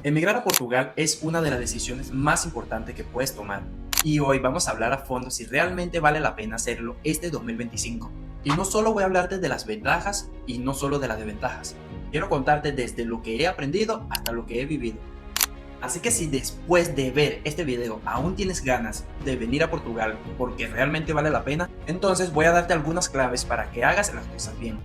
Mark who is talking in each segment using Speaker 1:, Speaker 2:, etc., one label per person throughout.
Speaker 1: Emigrar a Portugal es una de las decisiones más importantes que puedes tomar y hoy vamos a hablar a fondo si realmente vale la pena hacerlo este 2025. Y no solo voy a hablarte de las ventajas y no solo de las desventajas, quiero contarte desde lo que he aprendido hasta lo que he vivido. Así que si después de ver este video aún tienes ganas de venir a Portugal porque realmente vale la pena, entonces voy a darte algunas claves para que hagas las cosas bien.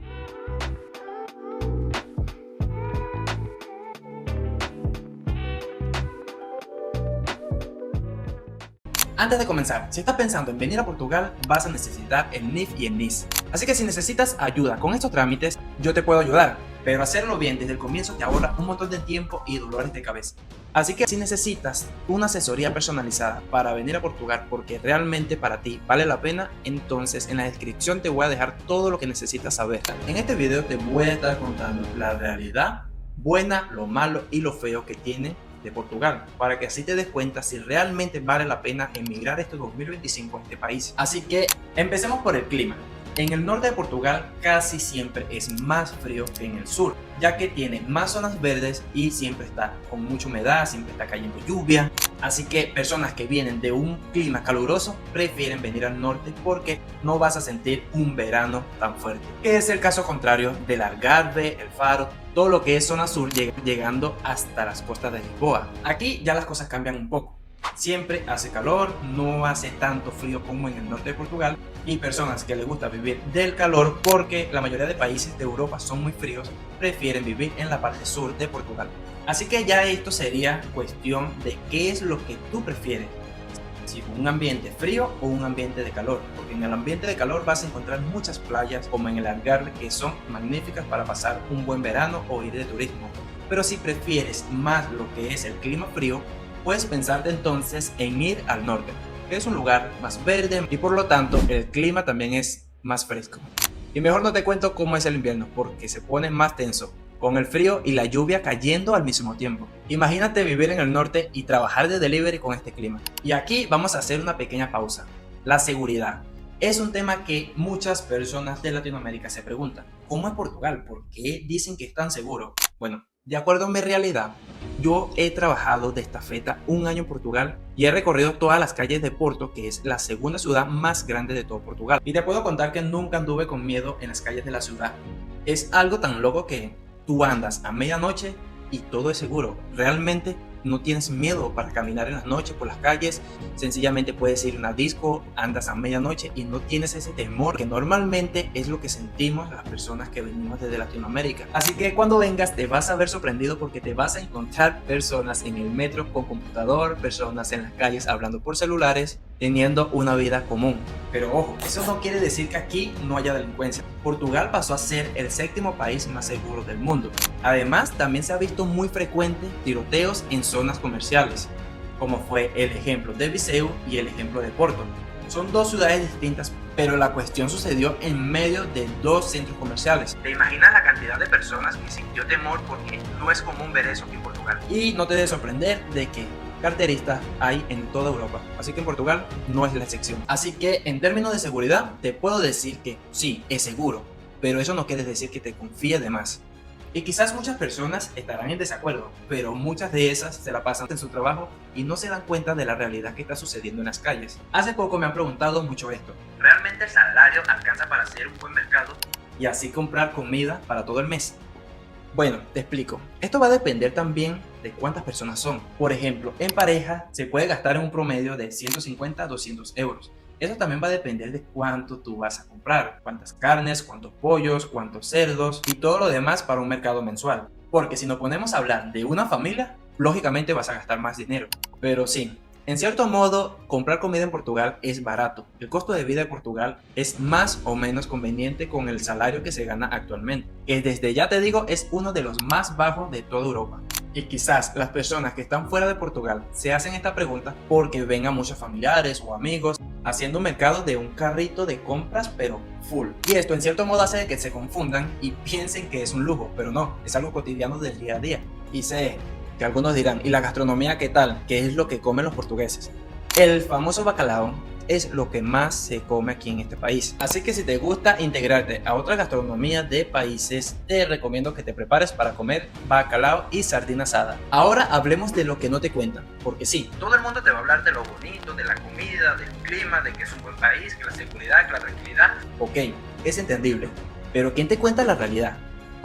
Speaker 1: Antes de comenzar, si estás pensando en venir a Portugal, vas a necesitar el NIF y el NIS. Así que si necesitas ayuda con estos trámites, yo te puedo ayudar, pero hacerlo bien desde el comienzo te ahorra un montón de tiempo y dolores de cabeza. Así que si necesitas una asesoría personalizada para venir a Portugal porque realmente para ti vale la pena, entonces en la descripción te voy a dejar todo lo que necesitas saber. En este video te voy a estar contando la realidad, buena, lo malo y lo feo que tiene de Portugal, para que así te des cuenta si realmente vale la pena emigrar este 2025 a este país. Así que empecemos por el clima. En el norte de Portugal casi siempre es más frío que en el sur, ya que tiene más zonas verdes y siempre está con mucha humedad, siempre está cayendo lluvia. Así que personas que vienen de un clima caluroso prefieren venir al norte porque no vas a sentir un verano tan fuerte, que es el caso contrario del Algarve, el Faro, todo lo que es zona sur llegando hasta las costas de Lisboa. Aquí ya las cosas cambian un poco. Siempre hace calor, no hace tanto frío como en el norte de Portugal, y personas que les gusta vivir del calor porque la mayoría de países de Europa son muy fríos, prefieren vivir en la parte sur de Portugal. Así que ya esto sería cuestión de qué es lo que tú prefieres, si un ambiente frío o un ambiente de calor, porque en el ambiente de calor vas a encontrar muchas playas como en el Algarve que son magníficas para pasar un buen verano o ir de turismo. Pero si prefieres más lo que es el clima frío, puedes pensarte entonces en ir al norte, que es un lugar más verde y por lo tanto el clima también es más fresco. Y mejor no te cuento cómo es el invierno porque se pone más tenso, con el frío y la lluvia cayendo al mismo tiempo. Imagínate vivir en el norte y trabajar de delivery con este clima. Y aquí vamos a hacer una pequeña pausa. La seguridad es un tema que muchas personas de Latinoamérica se preguntan. ¿Cómo es Portugal? ¿Por qué dicen que es tan seguro? Bueno, de acuerdo a mi realidad, yo he trabajado de estafeta un año en Portugal y he recorrido todas las calles de Porto, que es la segunda ciudad más grande de todo Portugal. Y te puedo contar que nunca anduve con miedo en las calles de la ciudad. Es algo tan loco que tú andas a medianoche y todo es seguro. Realmente no tienes miedo para caminar en las noches por las calles. Sencillamente puedes ir a una disco, andas a medianoche y no tienes ese temor que normalmente es lo que sentimos las personas que venimos desde Latinoamérica. Así que cuando vengas te vas a ver sorprendido porque te vas a encontrar personas en el metro con computador, personas en las calles hablando por celulares, teniendo una vida común. Pero ojo, eso no quiere decir que aquí no haya delincuencia. Portugal pasó a ser el séptimo país más seguro del mundo. Además, también se ha visto muy frecuente tiroteos en zonas comerciales, como fue el ejemplo de Viseu y el ejemplo de Porto. Son dos ciudades distintas, pero la cuestión sucedió en medio de dos centros comerciales. ¿Te imaginas la cantidad de personas que sintió temor porque no es común ver eso aquí en Portugal? Y no te debe sorprender de que carteristas hay en toda Europa, así que en Portugal no es la excepción. Así que en términos de seguridad te puedo decir que sí, es seguro, pero eso no quiere decir que te confíes de más. Y quizás muchas personas estarán en desacuerdo, pero muchas de esas se la pasan en su trabajo y no se dan cuenta de la realidad que está sucediendo en las calles. Hace poco me han preguntado mucho esto: ¿realmente el salario alcanza para hacer un buen mercado y así comprar comida para todo el mes? Bueno, te explico. Esto va a depender también de cuántas personas son. Por ejemplo, en pareja se puede gastar en un promedio de 150 a 200 euros. Eso también va a depender de cuánto tú vas a comprar, cuántas carnes, cuántos pollos, cuántos cerdos y todo lo demás para un mercado mensual. Porque si nos ponemos a hablar de una familia, lógicamente vas a gastar más dinero. Pero sí, en cierto modo, comprar comida en Portugal es barato. El costo de vida de Portugal es más o menos conveniente con el salario que se gana actualmente, que desde ya te digo es uno de los más bajos de toda Europa. Y quizás las personas que están fuera de Portugal se hacen esta pregunta porque ven a muchos familiares o amigos haciendo mercado de un carrito de compras pero full. Y esto en cierto modo hace que se confundan y piensen que es un lujo, pero no, es algo cotidiano del día a día. Y sé que algunos dirán, ¿y la gastronomía qué tal? ¿Qué es lo que comen los portugueses? El famoso bacalao es lo que más se come aquí en este país. Así que si te gusta integrarte a otra gastronomía de países, te recomiendo que te prepares para comer bacalao y sardina asada. Ahora hablemos de lo que no te cuentan, porque sí, todo el mundo te va a hablar de lo bonito, de la comida, del clima, de que es un buen país, que la seguridad, que la tranquilidad. Ok, es entendible, pero ¿quién te cuenta la realidad?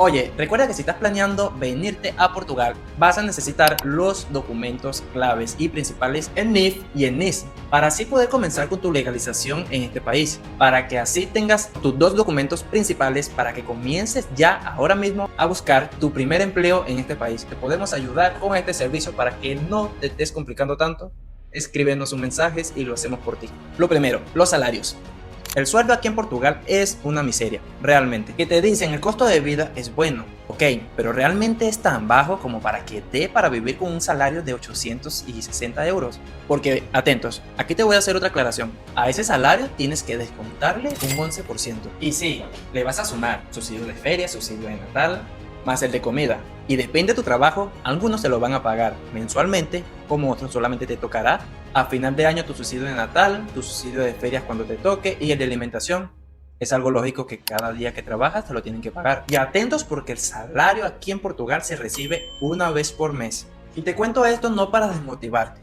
Speaker 1: Oye, recuerda que si estás planeando venirte a Portugal, vas a necesitar los documentos claves y principales en NIF y en NIS, para así poder comenzar con tu legalización en este país, para que así tengas tus dos documentos principales para que comiences ya ahora mismo a buscar tu primer empleo en este país. Te podemos ayudar con este servicio para que no te estés complicando tanto. Escríbenos un mensaje y lo hacemos por ti. Lo primero, los salarios. El sueldo aquí en Portugal es una miseria, realmente. Que te dicen el costo de vida es bueno, ok, pero realmente es tan bajo como para que dé para vivir con un salario de 860 euros. Porque, atentos, aquí te voy a hacer otra aclaración. A ese salario tienes que descontarle un 11%. Y sí, le vas a sumar subsidio de feria, subsidio de Natal, más el de comida. Y depende de tu trabajo, algunos te lo van a pagar mensualmente, como otros solamente te tocará a final de año tu subsidio de Natal, tu subsidio de ferias cuando te toque y el de alimentación. Es algo lógico que cada día que trabajas te lo tienen que pagar. Y atentos porque el salario aquí en Portugal se recibe una vez por mes. Y te cuento esto no para desmotivarte.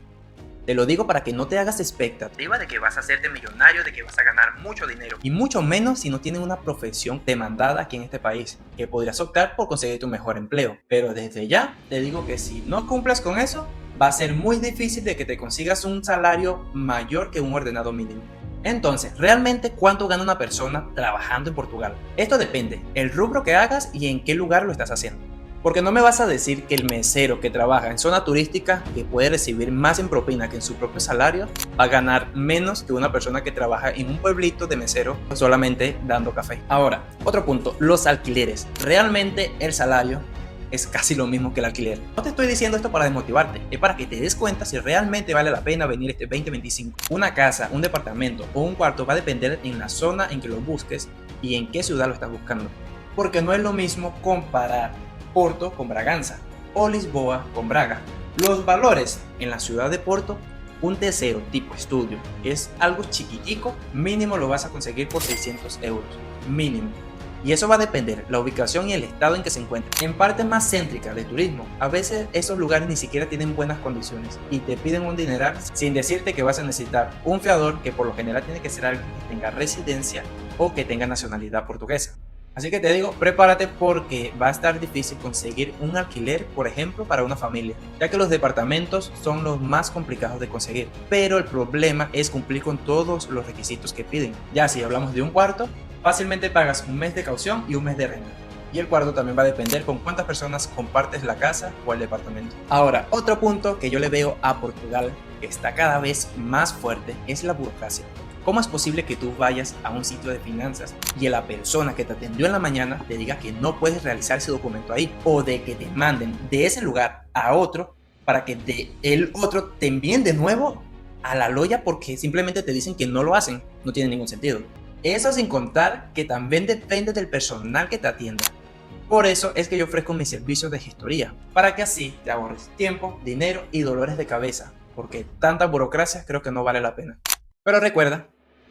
Speaker 1: Te lo digo para que no te hagas expectativa de que vas a hacerte millonario, de que vas a ganar mucho dinero. Y mucho menos si no tienes una profesión demandada aquí en este país, que podrías optar por conseguir tu mejor empleo. Pero desde ya te digo que si no cumples con eso, va a ser muy difícil de que te consigas un salario mayor que un ordenado mínimo. Entonces, ¿realmente cuánto gana una persona trabajando en Portugal? Esto depende, el rubro que hagas y en qué lugar lo estás haciendo. Porque no me vas a decir que el mesero que trabaja en zona turística, que puede recibir más en propina que en su propio salario, va a ganar menos que una persona que trabaja en un pueblito de mesero solamente dando café. Ahora, otro punto, los alquileres. Realmente el salario es casi lo mismo que el alquiler. No te estoy diciendo esto para desmotivarte, es para que te des cuenta si realmente vale la pena venir este 2025. Una casa, un departamento o un cuarto va a depender en la zona en que lo busques y en qué ciudad lo estás buscando. Porque no es lo mismo comparar Porto con Braganza o Lisboa con Braga. Los valores en la ciudad de Porto, un tercero tipo estudio, es algo chiquitico, mínimo lo vas a conseguir por 600 euros, mínimo. Y eso va a depender la ubicación y el estado en que se encuentra. En parte más céntrica de turismo, a veces esos lugares ni siquiera tienen buenas condiciones y te piden un dineral sin decirte que vas a necesitar un fiador, que por lo general tiene que ser alguien que tenga residencia o que tenga nacionalidad portuguesa. Así que te digo, prepárate porque va a estar difícil conseguir un alquiler, por ejemplo, para una familia, ya que los departamentos son los más complicados de conseguir. Pero el problema es cumplir con todos los requisitos que piden. Ya si hablamos de un cuarto, fácilmente pagas un mes de caución y un mes de renta. Y el cuarto también va a depender con cuántas personas compartes la casa o el departamento. Ahora, otro punto que yo le veo a Portugal, que está cada vez más fuerte, es la burocracia. ¿Cómo es posible que tú vayas a un sitio de finanzas y la persona que te atendió en la mañana te diga que no puedes realizar ese documento ahí? O de que te manden de ese lugar a otro para que de el otro te envíen de nuevo a la loya porque simplemente te dicen que no lo hacen. No tiene ningún sentido. Eso sin contar que también depende del personal que te atienda. Por eso es que yo ofrezco mis servicios de gestoría, para que así te ahorres tiempo, dinero y dolores de cabeza, porque tanta burocracia creo que no vale la pena. Pero recuerda,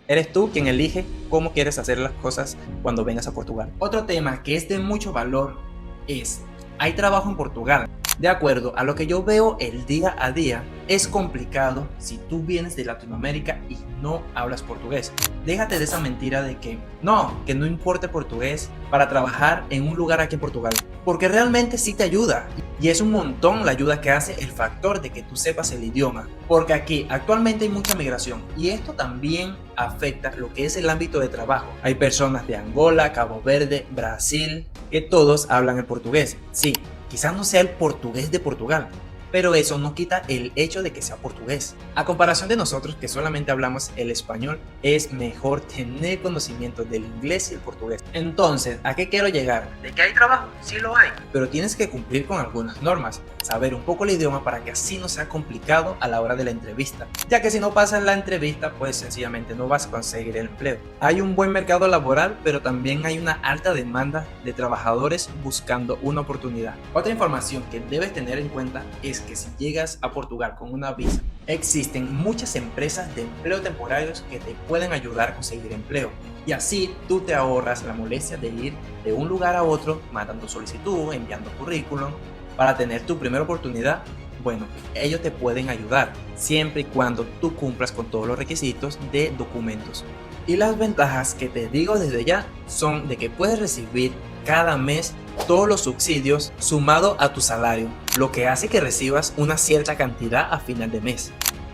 Speaker 1: eres tú quien elige cómo quieres hacer las cosas cuando vengas a Portugal. Otro tema que es de mucho valor es, ¿hay trabajo en Portugal? De acuerdo a lo que yo veo el día a día, es complicado si tú vienes de Latinoamérica y no hablas portugués. Déjate de esa mentira de que no importe portugués para trabajar en un lugar aquí en Portugal. Porque realmente sí te ayuda. Y es un montón la ayuda que hace el factor de que tú sepas el idioma. Porque aquí actualmente hay mucha migración y esto también afecta lo que es el ámbito de trabajo. Hay personas de Angola, Cabo Verde, Brasil, que todos hablan el portugués. Sí, quizás no sea el portugués de Portugal, pero eso no quita el hecho de que sea portugués. A comparación de nosotros que solamente hablamos el español, es mejor tener conocimiento del inglés y el portugués. Entonces, ¿a qué quiero llegar? ¿De que hay trabajo? Sí lo hay, pero tienes que cumplir con algunas normas, saber un poco el idioma para que así no sea complicado a la hora de la entrevista, ya que si no pasas la entrevista, pues sencillamente no vas a conseguir el empleo. Hay un buen mercado laboral, pero también hay una alta demanda de trabajadores buscando una oportunidad. Otra información que debes tener en cuenta es que si llegas a Portugal con una visa, existen muchas empresas de empleo temporarios que te pueden ayudar a conseguir empleo. Y así tú te ahorras la molestia de ir de un lugar a otro mandando solicitud, enviando currículum. Para tener tu primera oportunidad, bueno, ellos te pueden ayudar siempre y cuando tú cumplas con todos los requisitos de documentos. Y las ventajas que te digo desde ya son de que puedes recibir cada mes todos los subsidios sumado a tu salario, lo que hace que recibas una cierta cantidad a final de mes.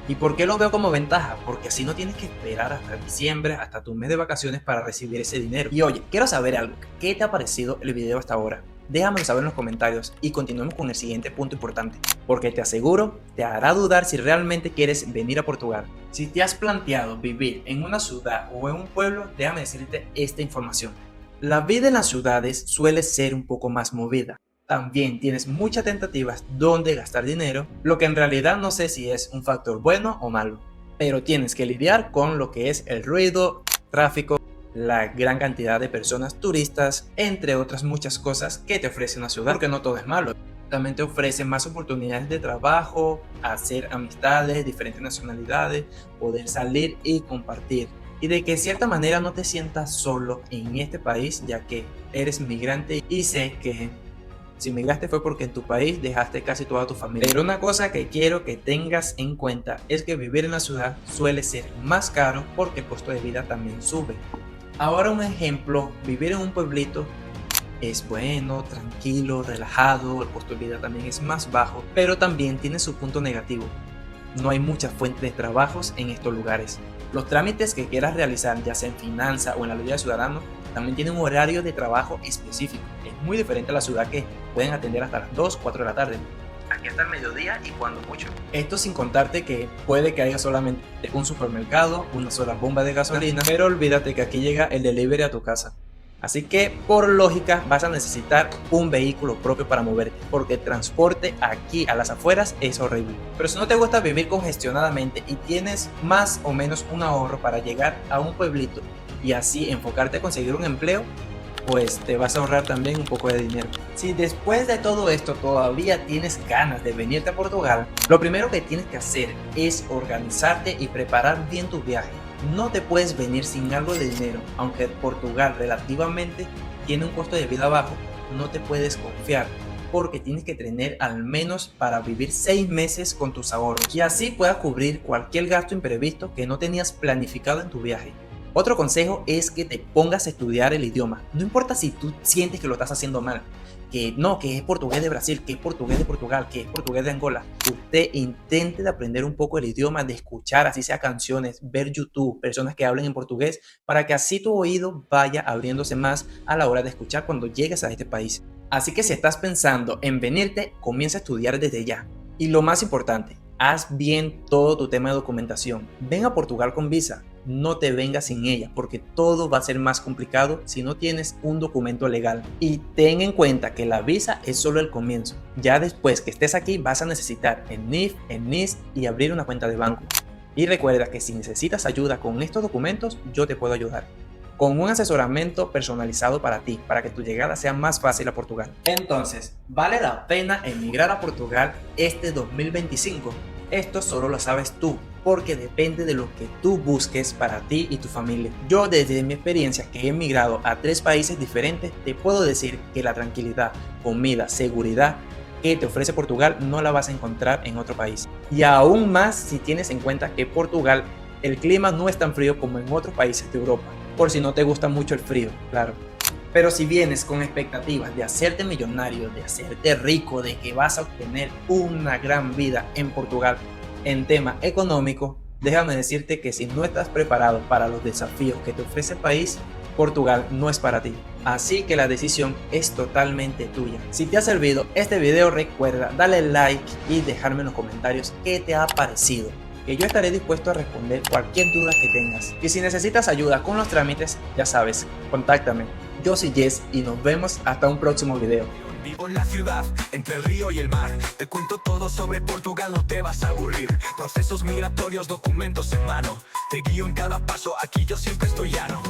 Speaker 1: ¿Y por qué lo veo como ventaja? Porque así no tienes que esperar hasta diciembre, hasta tu mes de vacaciones para recibir ese dinero. Y oye, quiero saber algo. ¿Qué te ha parecido el video hasta ahora? Déjamelo saber en los comentarios y continuemos con el siguiente punto importante, porque te aseguro te hará dudar si realmente quieres venir a Portugal. Si te has planteado vivir en una ciudad o en un pueblo, déjame decirte esta información. La vida en las ciudades suele ser un poco más movida. También tienes muchas tentativas donde gastar dinero, lo que en realidad no sé si es un factor bueno o malo, pero tienes que lidiar con lo que es el ruido, tráfico, la gran cantidad de personas turistas, entre otras muchas cosas que te ofrece una ciudad, porque no todo es malo. También te ofrece más oportunidades de trabajo, hacer amistades, diferentes nacionalidades, poder salir y compartir. Y de que de cierta manera no te sientas solo en este país, ya que eres migrante y sé que si migraste fue porque en tu país dejaste casi toda tu familia. Pero una cosa que quiero que tengas en cuenta es que vivir en la ciudad suele ser más caro porque el costo de vida también sube. Ahora un ejemplo, vivir en un pueblito es bueno, tranquilo, relajado, el costo de vida también es más bajo, pero también tiene su punto negativo. No hay muchas fuentes de trabajos en estos lugares. Los trámites que quieras realizar, ya sea en finanzas o en la ley de ciudadano, también tienen un horario de trabajo específico. Es muy diferente a la ciudad que pueden atender hasta las 2, 4 de la tarde. Aquí hasta el mediodía y cuando mucho. Esto sin contarte que puede que haya solamente un supermercado, una sola bomba de gasolina, pero olvídate que aquí llega el delivery a tu casa. Así que por lógica vas a necesitar un vehículo propio para moverte, porque el transporte aquí a las afueras es horrible. Pero si no te gusta vivir congestionadamente y tienes más o menos un ahorro para llegar a un pueblito y así enfocarte a conseguir un empleo, pues te vas a ahorrar también un poco de dinero. Si después de todo esto todavía tienes ganas de venirte a Portugal, lo primero que tienes que hacer es organizarte y preparar bien tu viaje. No te puedes venir sin algo de dinero, aunque Portugal relativamente tiene un costo de vida bajo, no te puedes confiar, porque tienes que tener al menos para vivir 6 meses con tus ahorros y así puedas cubrir cualquier gasto imprevisto que no tenías planificado en tu viaje. Otro consejo es que te pongas a estudiar el idioma. No importa si tú sientes que lo estás haciendo mal, que no, que es portugués de Brasil, que es portugués de Portugal, que es portugués de Angola. Usted intente de aprender un poco el idioma, de escuchar, así sea canciones, ver YouTube, personas que hablen en portugués, para que así tu oído vaya abriéndose más a la hora de escuchar cuando llegues a este país. Así que si estás pensando en venirte, comienza a estudiar desde ya. Y lo más importante, haz bien todo tu tema de documentación. Ven a Portugal con visa. No te vengas sin ella, porque todo va a ser más complicado si no tienes un documento legal. Y ten en cuenta que la visa es solo el comienzo. Ya después que estés aquí vas a necesitar el NIF, el NIS y abrir una cuenta de banco. Y recuerda que si necesitas ayuda con estos documentos, yo te puedo ayudar con un asesoramiento personalizado para ti, para que tu llegada sea más fácil a Portugal. Entonces, ¿vale la pena emigrar a Portugal este 2025? Esto solo lo sabes tú, porque depende de lo que tú busques para ti y tu familia. Yo desde mi experiencia que he emigrado a 3 países diferentes, te puedo decir que la tranquilidad, comida, seguridad que te ofrece Portugal no la vas a encontrar en otro país. Y aún más si tienes en cuenta que Portugal, el clima no es tan frío como en otros países de Europa, por si no te gusta mucho el frío, claro. Pero si vienes con expectativas de hacerte millonario, de hacerte rico, de que vas a obtener una gran vida en Portugal en tema económico, déjame decirte que si no estás preparado para los desafíos que te ofrece el país, Portugal no es para ti. Así que la decisión es totalmente tuya. Si te ha servido este video, recuerda darle like y dejarme en los comentarios qué te ha parecido, que yo estaré dispuesto a responder cualquier duda que tengas. Y si necesitas ayuda con los trámites, ya sabes, contáctame. Yo soy Jess y nos vemos hasta un próximo video.
Speaker 2: Vivo en la ciudad, entre el río y el mar. Te cuento todo sobre Portugal, no te vas a aburrir. Procesos migratorios, documentos en mano. Te guío en cada paso, aquí yo siempre estoy llano.